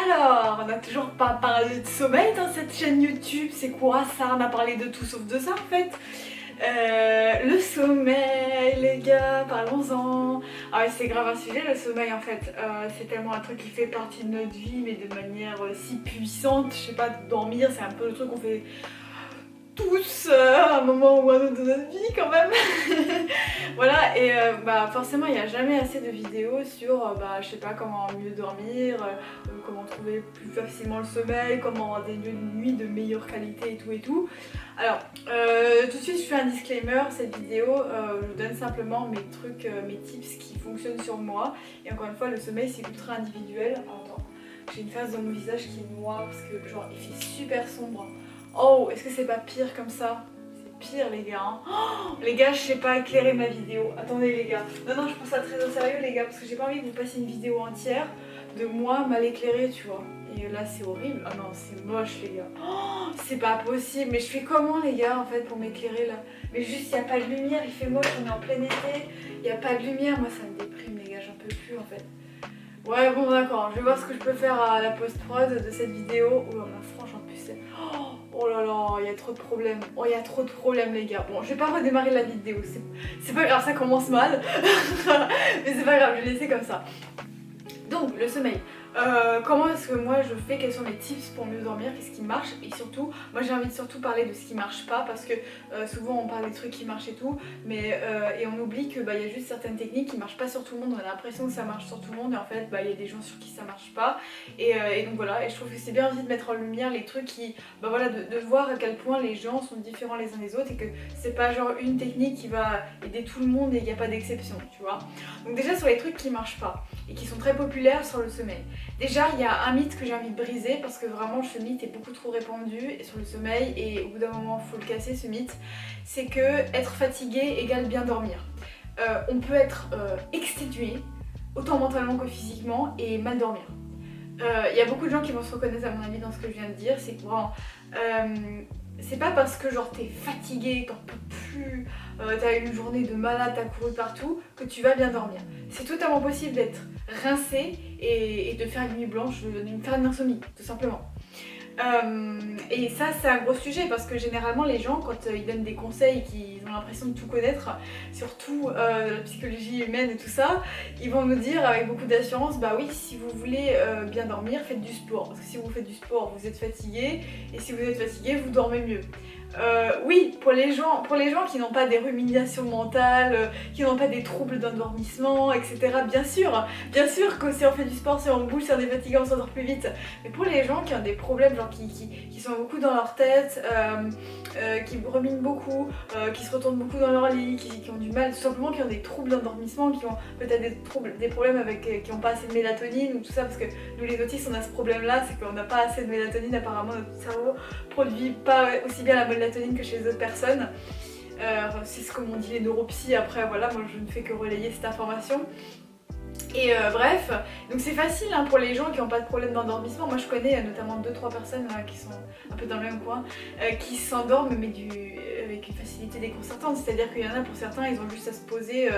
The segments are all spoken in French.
Alors, on n'a toujours pas parlé de sommeil dans cette chaîne YouTube, c'est quoi ça? On a parlé de tout sauf de ça en fait. Le sommeil, les gars, parlons-en. Ah ouais, c'est grave un sujet le sommeil en fait. C'est tellement un truc qui fait partie de notre vie, mais de manière si puissante. Je sais pas, dormir, c'est un peu le truc qu'on fait tous à un moment ou à un autre de notre vie quand même. Voilà, et forcément il n'y a jamais assez de vidéos sur je sais pas comment mieux dormir, comment trouver plus facilement le sommeil, comment avoir des nuits de meilleure qualité et tout et tout. Alors tout de suite je fais un disclaimer, cette vidéo je vous donne simplement mes trucs, mes tips qui fonctionnent sur moi. Et encore une fois le sommeil c'est ultra individuel. Alors, attends, j'ai une face dans mon visage qui est noire parce que genre il fait super sombre. Oh, est-ce que c'est pas pire comme ça? C'est pire les gars, hein. Oh, les gars, je sais pas éclairer ma vidéo. Attendez les gars. Non, je prends ça très au sérieux les gars, parce que j'ai pas envie de vous passer une vidéo entière de moi mal éclairée, tu vois. Et là c'est horrible. Ah non, c'est moche les gars. Oh, c'est pas possible. Mais je fais comment les gars en fait pour m'éclairer là? Mais juste, il n'y a pas de lumière, il fait moche, on est en plein été. Il n'y a pas de lumière, moi ça me déprime les gars, j'en peux plus en fait. Ouais bon d'accord, je vais voir ce que je peux faire à la post-prod de cette vidéo. Oh ma franche en plus c'est... Oh là là, il y a trop de problèmes. Oh, il y a trop de problèmes les gars. Bon, je vais pas redémarrer la vidéo, c'est pas grave, ça commence mal. Mais c'est pas grave, je vais laisser comme ça. Donc, le sommeil. Comment est-ce que moi je fais? Quels sont mes tips pour mieux dormir? Qu'est-ce qui marche? Et surtout, moi j'ai envie de surtout parler de ce qui marche pas, parce que souvent on parle des trucs qui marchent et tout, mais et on oublie que y a juste certaines techniques qui marchent pas sur tout le monde. On a l'impression que ça marche sur tout le monde, et en fait il y a des gens sur qui ça marche pas. Et donc voilà, et je trouve que c'est bien aussi de mettre en lumière les trucs qui, de voir à quel point les gens sont différents les uns des autres, et que c'est pas genre une technique qui va aider tout le monde et il n'y a pas d'exception, tu vois. Donc déjà sur les trucs qui marchent pas et qui sont très populaires sur le sommeil. Déjà, il y a un mythe que j'ai envie de briser, parce que vraiment ce mythe est beaucoup trop répandu sur le sommeil, et au bout d'un moment il faut le casser ce mythe. C'est que être fatigué égale bien dormir. On peut être exténué, autant mentalement que physiquement, et mal dormir. Il y a beaucoup de gens qui vont se reconnaître à mon avis dans ce que je viens de dire. C'est que c'est pas parce que genre t'es fatigué, t'en peux plus, t'as une journée de malade, t'as couru partout, que tu vas bien dormir. C'est totalement possible d'être rincé et de faire une nuit blanche, de faire une insomnie, tout simplement. Et ça c'est un gros sujet, parce que généralement les gens quand ils donnent des conseils, qu'ils ont l'impression de tout connaître, surtout la psychologie humaine et tout ça, ils vont nous dire avec beaucoup d'assurance, bah oui, si vous voulez bien dormir, faites du sport, parce que si vous faites du sport vous êtes fatigué, et si vous êtes fatigué vous dormez mieux. Oui, pour les gens qui n'ont pas des ruminations mentales, qui n'ont pas des troubles d'endormissement, etc. Bien sûr que si on fait du sport, si on bouge, si on est fatigué, on s'endort plus vite. Mais pour les gens qui ont des problèmes, genre qui sont beaucoup dans leur tête, qui ruminent beaucoup, qui se retournent beaucoup dans leur lit, qui ont du mal, tout simplement qui ont des troubles d'endormissement, qui ont peut-être des problèmes avec, qui n'ont pas assez de mélatonine ou tout ça, parce que nous les autistes on a ce problème là, c'est qu'on n'a pas assez de mélatonine, apparemment notre cerveau produit pas aussi bien la mélatonine que chez les autres personnes. C'est ce que m'ont dit les neuropsies. Après voilà, moi je ne fais que relayer cette information. Et bref, donc c'est facile hein, pour les gens qui n'ont pas de problème d'endormissement. Moi je connais notamment 2-3 personnes là, qui sont un peu dans le même coin, qui s'endorment mais avec une facilité déconcertante. C'est-à-dire qu'il y en a pour certains, ils ont juste à se poser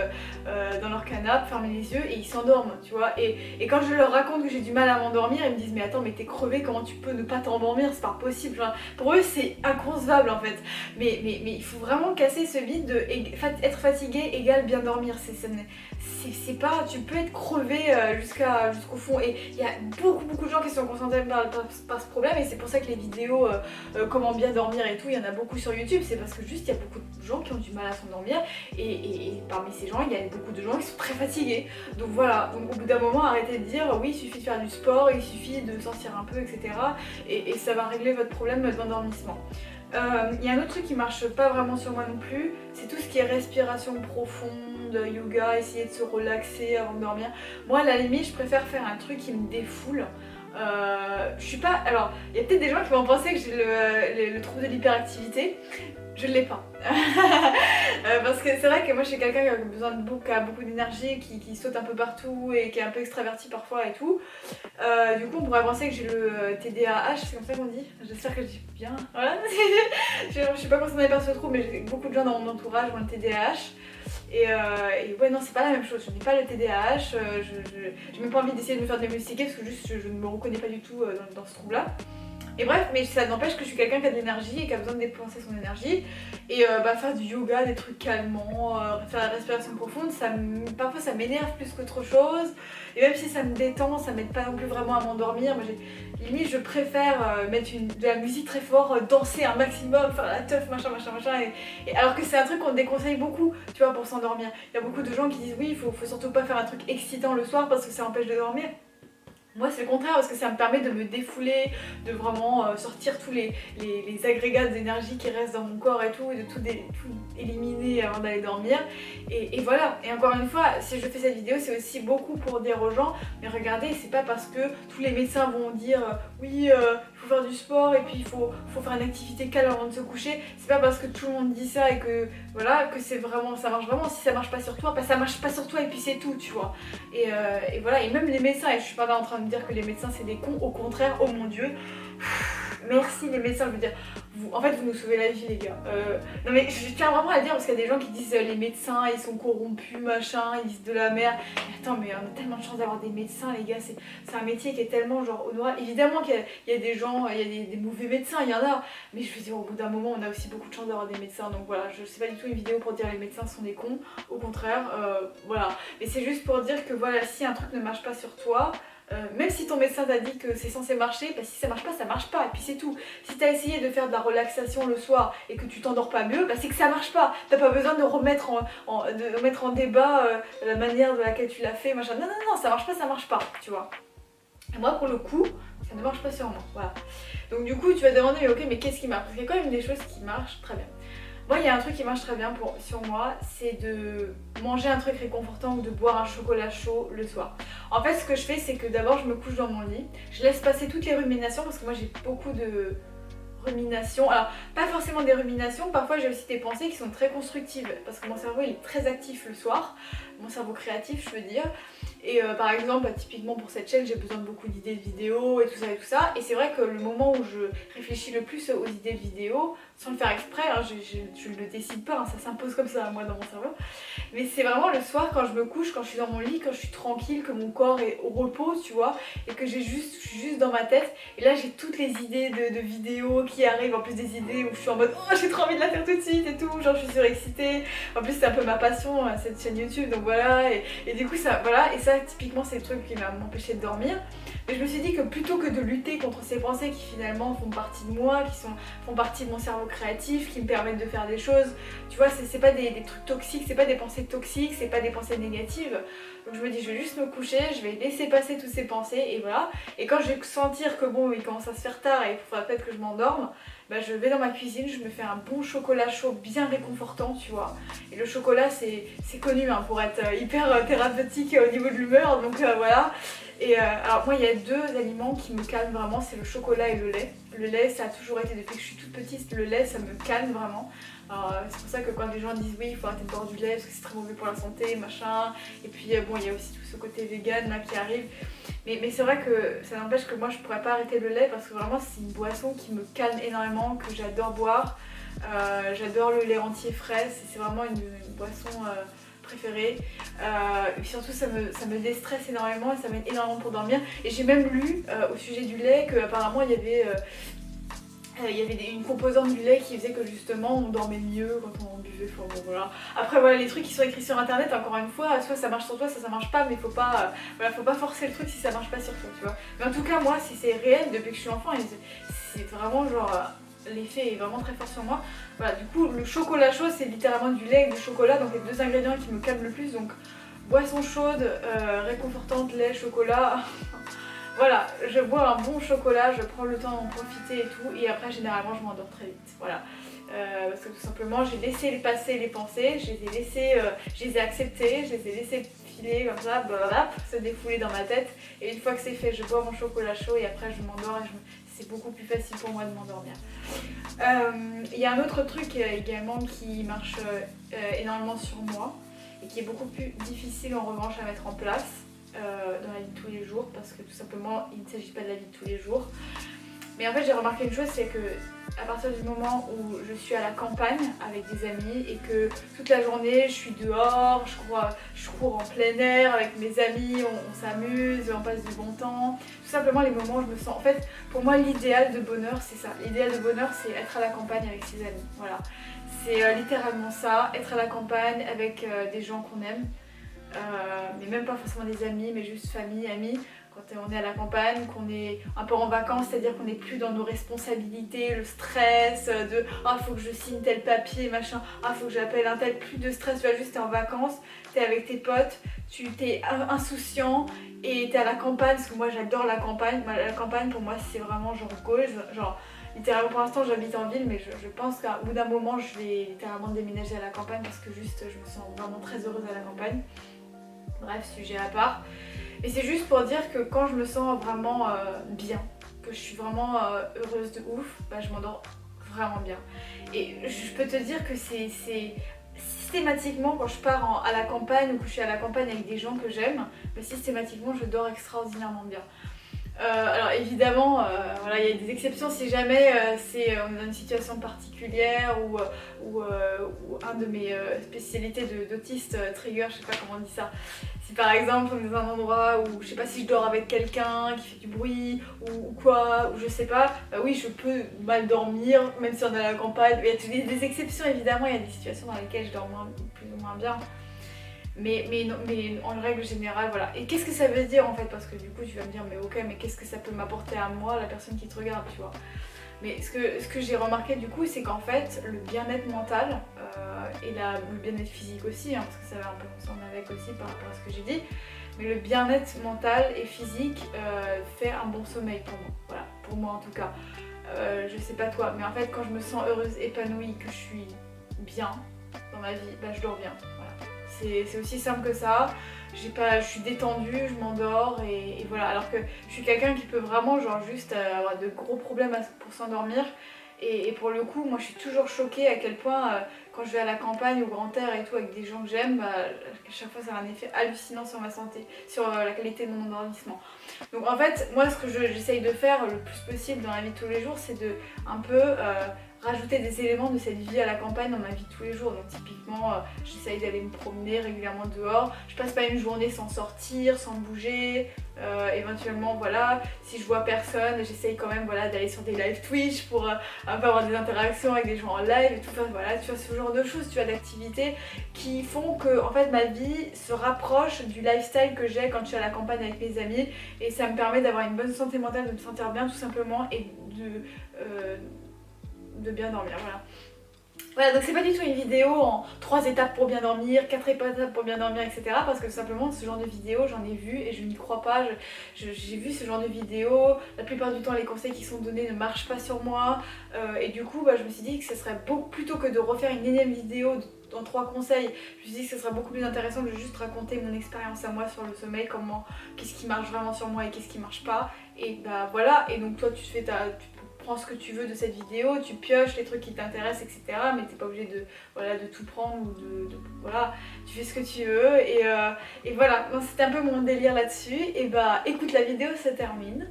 dans leur canapé, fermer les yeux et ils s'endorment, tu vois. Et quand je leur raconte que j'ai du mal à m'endormir, ils me disent mais attends, mais t'es crevé, comment tu peux ne pas t'endormir? C'est pas possible. Genre, pour eux c'est inconcevable en fait. Mais il faut vraiment casser ce mythe de être fatigué égale bien dormir. C'est pas, tu peux être crevé jusqu'au fond, et il y a beaucoup de gens qui sont concernés par ce problème, et c'est pour ça que les vidéos comment bien dormir et tout, il y en a beaucoup sur YouTube. C'est parce que juste il y a beaucoup de gens qui ont du mal à s'endormir, et parmi ces gens il y a beaucoup de gens qui sont très fatigués. Donc voilà, donc au bout d'un moment arrêtez de dire oui il suffit de faire du sport, il suffit de sortir un peu, etc. et ça va régler votre problème d'endormissement. Il y a un autre truc qui marche pas vraiment sur moi non plus, c'est tout ce qui est respiration profonde, yoga, essayer de se relaxer avant de dormir. Moi à la limite je préfère faire un truc qui me défoule. Je suis pas... Alors, il y a peut-être des gens qui vont penser que j'ai le trouble de l'hyperactivité. Je ne l'ai pas. Parce que c'est vrai que moi je suis quelqu'un qui a besoin qui a beaucoup d'énergie, qui saute un peu partout et qui est un peu extraverti parfois et tout. Du coup on pourrait penser que j'ai le TDAH, c'est comme ça qu'on dit. J'espère que je dis bien. Voilà. Je sais pas concernée par ce trouble, mais j'ai beaucoup de gens dans mon entourage ont le TDAH. Et ouais non c'est pas la même chose, je n'ai pas le TDAH, j'ai même pas envie d'essayer de me faire diagnostiquer parce que juste je ne me reconnais pas du tout dans ce trouble là. Et bref, mais ça n'empêche que je suis quelqu'un qui a de l'énergie et qui a besoin de dépenser son énergie. Et faire du yoga, des trucs calmants, faire la respiration profonde, parfois ça m'énerve plus qu'autre chose. Et même si ça me détend, ça m'aide pas non plus vraiment à m'endormir. Moi, limite, je préfère mettre de la musique très fort, danser un maximum, faire la teuf, machin. Alors que c'est un truc qu'on déconseille beaucoup, tu vois, pour s'endormir. Il y a beaucoup de gens qui disent oui, il faut surtout pas faire un truc excitant le soir parce que ça empêche de dormir. Moi c'est le contraire parce que ça me permet de me défouler, de vraiment sortir tous les agrégats d'énergie qui restent dans mon corps et tout, et de tout éliminer avant d'aller dormir. Et voilà, et encore une fois, si je fais cette vidéo c'est aussi beaucoup pour dire aux gens, mais regardez, c'est pas parce que tous les médecins vont dire oui, il faut faire du sport et puis il faut faire une activité calme avant de se coucher, c'est pas parce que tout le monde dit ça et que voilà, que c'est vraiment, ça marche vraiment. Si ça marche pas sur toi, bah ça marche pas sur toi et puis c'est tout, tu vois. Et voilà, et même les médecins, et je suis pas là en train de dire que les médecins c'est des cons, au contraire, oh mon dieu, merci les médecins, je veux dire, en fait vous nous sauvez la vie les gars. Non mais je tiens vraiment à le dire parce qu'il y a des gens qui disent les médecins ils sont corrompus machin, ils disent de la merde. Mais attends, mais on a tellement de chance d'avoir des médecins les gars, c'est un métier qui est tellement genre au noir. Évidemment qu'il y a des gens, il y a des mauvais médecins, il y en a, mais je veux dire au bout d'un moment on a aussi beaucoup de chance d'avoir des médecins. Donc voilà, je sais pas du tout une vidéo pour dire les médecins sont des cons, au contraire, voilà. Mais c'est juste pour dire que voilà, si un truc ne marche pas sur toi, même si ton médecin t'a dit que c'est censé marcher, bah si ça marche pas, et puis c'est tout. Si t'as essayé de faire de la relaxation le soir et que tu t'endors pas mieux, bah c'est que ça marche pas. T'as pas besoin de remettre de mettre en débat la manière de laquelle tu l'as fait, machin. Non, ça marche pas, tu vois. Et moi pour le coup, ça ne marche pas sur moi, voilà. Donc du coup tu vas te demander mais ok mais qu'est-ce qui marche? Parce qu'il y a quand même des choses qui marchent très bien. Moi, il y a un truc qui marche très bien sur moi, c'est de manger un truc réconfortant ou de boire un chocolat chaud le soir. En fait, ce que je fais, c'est que d'abord, je me couche dans mon lit, je laisse passer toutes les ruminations parce que moi, j'ai beaucoup de ruminations. Alors, pas forcément des ruminations, parfois j'ai aussi des pensées qui sont très constructives parce que mon cerveau, il est très actif le soir, mon cerveau créatif, je veux dire. Et par exemple, typiquement pour cette chaîne, j'ai besoin de beaucoup d'idées de vidéos et tout ça. Et c'est vrai que le moment où je réfléchis le plus aux idées de vidéos, sans le faire exprès, hein, je ne le décide pas, hein, ça s'impose comme ça à moi dans mon cerveau. Mais c'est vraiment le soir quand je me couche, quand je suis dans mon lit, quand je suis tranquille, que mon corps est au repos, tu vois, et que je suis juste dans ma tête. Et là, j'ai toutes les idées de vidéos qui arrivent, en plus des idées où je suis en mode oh, j'ai trop envie de la faire tout de suite et tout, genre je suis surexcitée. En plus, c'est un peu ma passion, cette chaîne YouTube, donc voilà. Et du coup, ça, voilà, et ça, typiquement, c'est le truc qui va m'empêcher de dormir. Mais je me suis dit que plutôt que de lutter contre ces pensées qui finalement font partie de moi, font partie de mon cerveau créatif, qui me permettent de faire des choses, tu vois, c'est pas des trucs toxiques, c'est pas des pensées toxiques, c'est pas des pensées négatives. Donc je me dis je vais juste me coucher, je vais laisser passer toutes ces pensées et voilà. Et quand je vais sentir que bon, il commence à se faire tard et il faudra peut-être que je m'endorme, bah je vais dans ma cuisine, je me fais un bon chocolat chaud bien réconfortant, tu vois. Et le chocolat c'est connu hein, pour être hyper thérapeutique au niveau de l'humeur, donc voilà. Et alors moi il y a deux aliments qui me calment vraiment, c'est le chocolat et le lait. Le lait ça a toujours été, depuis que je suis toute petite, le lait ça me calme vraiment. C'est pour ça que quand les gens disent oui il faut arrêter de boire du lait parce que c'est très mauvais pour la santé, machin. Et puis bon il y a aussi tout ce côté vegan là qui arrive. Mais c'est vrai que ça n'empêche que moi je pourrais pas arrêter le lait parce que vraiment c'est une boisson qui me calme énormément, que j'adore boire. J'adore le lait entier frais, c'est vraiment une boisson préférée. Et surtout ça me déstresse énormément et ça m'aide énormément pour dormir. Et j'ai même lu au sujet du lait qu'apparemment il y avait une composante du lait qui faisait que justement on dormait mieux quand on buvait, enfin bon voilà. Après voilà les trucs qui sont écrits sur internet, encore une fois, soit ça marche sur toi, soit ça marche pas, mais faut pas, voilà, faut pas forcer le truc si ça marche pas sur toi, tu vois. Mais en tout cas moi si c'est réel depuis que je suis enfant, c'est vraiment genre l'effet est vraiment très fort sur moi. Voilà du coup le chocolat chaud c'est littéralement du lait avec du chocolat, donc les deux ingrédients qui me calment le plus, donc boisson chaude, réconfortante, lait, chocolat. Voilà, je bois un bon chocolat, je prends le temps d'en profiter et tout, et après généralement je m'endors très vite, voilà. Parce que tout simplement j'ai laissé passer les pensées, je les ai acceptées, je les ai laissées filer comme ça, blablabla, se défouler dans ma tête, et une fois que c'est fait, je bois mon chocolat chaud et après je m'endors et c'est beaucoup plus facile pour moi de m'endormir. Il y a un autre truc également qui marche énormément sur moi, et qui est beaucoup plus difficile en revanche à mettre en place. Dans la vie de tous les jours parce que tout simplement il ne s'agit pas de la vie de tous les jours, Mais en fait j'ai remarqué une chose, c'est que à partir du moment où je suis à la campagne avec des amis et que toute la journée je suis dehors, je cours en plein air avec mes amis, on s'amuse, on passe du bon temps, tout simplement les moments où je me sens... En fait pour moi l'idéal de bonheur c'est ça, l'idéal de bonheur c'est être à la campagne avec ses amis, voilà. C'est littéralement ça, être à la campagne avec des gens qu'on aime, mais même pas forcément des amis, mais juste famille, amis. Quand on est à la campagne, qu'on est un peu en vacances, c'est-à-dire qu'on n'est plus dans nos responsabilités, le stress de ah faut que je signe tel papier, machin, ah faut que j'appelle un tel, plus de stress, tu vois, juste t'es en vacances, t'es avec tes potes, tu t'es insouciant et t'es à la campagne, parce que moi j'adore la campagne. La campagne pour moi c'est vraiment genre goals, genre littéralement pour l'instant j'habite en ville, mais je pense qu'à bout d'un moment je vais littéralement déménager à la campagne parce que juste je me sens vraiment très heureuse à la campagne. Bref, sujet à part. Et c'est juste pour dire que quand je me sens vraiment bien, que je suis vraiment heureuse de ouf, bah, je m'endors vraiment bien. Et je peux te dire que c'est systématiquement quand je pars à la campagne ou que je suis à la campagne avec des gens que j'aime, bah, systématiquement je dors extraordinairement bien. Alors évidemment, voilà, il y a des exceptions si jamais on est dans une situation particulière ou un de mes spécialités d'autiste trigger, je sais pas comment on dit ça. Si par exemple on est dans un endroit où je sais pas si je dors avec quelqu'un qui fait du bruit ou quoi, ou je sais pas, bah oui je peux mal dormir même si on est à la campagne. Il y a des exceptions évidemment, il y a des situations dans lesquelles je dors plus ou moins bien. Mais en règle générale, voilà. Et qu'est-ce que ça veut dire en fait? Parce que du coup, tu vas me dire, mais ok, mais qu'est-ce que ça peut m'apporter à moi, la personne qui te regarde, tu vois? Mais ce que j'ai remarqué du coup, c'est qu'en fait, le bien-être mental et le bien-être physique aussi, hein, parce que ça va un peu ensemble avec aussi par rapport à ce que j'ai dit, mais le bien-être mental et physique fait un bon sommeil pour moi. Voilà, pour moi en tout cas. Je sais pas toi, mais en fait, quand je me sens heureuse, épanouie, que je suis bien dans ma vie, bah je dors bien. Voilà. C'est aussi simple que ça, je suis détendue, je m'endors et voilà. Alors que je suis quelqu'un qui peut vraiment genre juste avoir de gros problèmes pour s'endormir. Et pour le coup, moi je suis toujours choquée à quel point quand je vais à la campagne, au grand air et tout avec des gens que j'aime, bah, à chaque fois ça a un effet hallucinant sur ma santé, sur la qualité de mon endormissement. Donc en fait, moi ce que j'essaye de faire le plus possible dans la vie de tous les jours, c'est de un peu rajouter des éléments de cette vie à la campagne dans ma vie de tous les jours. Donc typiquement, j'essaye d'aller me promener régulièrement dehors. Je passe pas une journée sans sortir, sans bouger. Éventuellement, voilà, si je vois personne, j'essaye quand même voilà, d'aller sur des live Twitch pour un peu avoir des interactions avec des gens en live et tout. Enfin, voilà, tu vois, ce genre de choses, tu vois, d'activités qui font que en fait ma vie se rapproche du lifestyle que j'ai quand je suis à la campagne avec mes amis, et ça me permet d'avoir une bonne santé mentale, de me sentir bien tout simplement et de bien dormir, voilà. Voilà, donc c'est pas du tout une vidéo en 3 étapes pour bien dormir, 4 étapes pour bien dormir, etc. Parce que tout simplement ce genre de vidéo j'en ai vu et je n'y crois pas. J'ai vu ce genre de vidéo, la plupart du temps les conseils qui sont donnés ne marchent pas sur moi. Et du coup bah, je me suis dit que ce serait beaucoup, plutôt que de refaire une énième vidéo dans 3 conseils, je me suis dit que ce serait beaucoup plus intéressant de juste raconter mon expérience à moi sur le sommeil, qu'est-ce qui marche vraiment sur moi et qu'est-ce qui marche pas. Et bah voilà, et donc toi tu prends ce que tu veux de cette vidéo, tu pioches les trucs qui t'intéressent, etc. Mais t'es pas obligé de tout prendre ou voilà, tu fais ce que tu veux et voilà. Donc c'était un peu mon délire là-dessus. Et bah écoute, la vidéo se termine.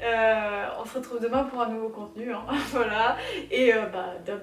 On se retrouve demain pour un nouveau contenu, hein. Voilà. Et bah dub.